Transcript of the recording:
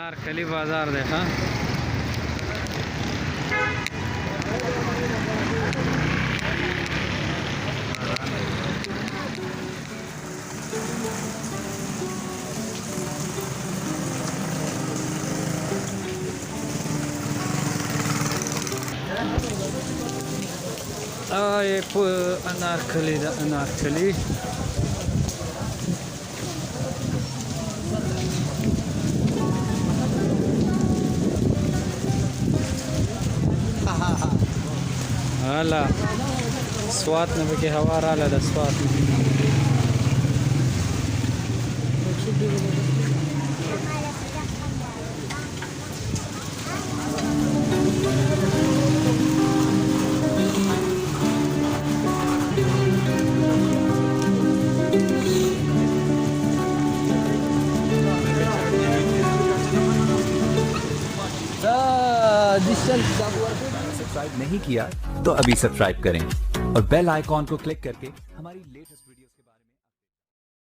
अनारकली बाजार देखा। ये अनारकली दा अनारकली हाला स्वाद न बके हवा राला दा स्वाद सब्सक्राइब नहीं किया तो अभी सब्सक्राइब करें और बेल आइकॉन को क्लिक करके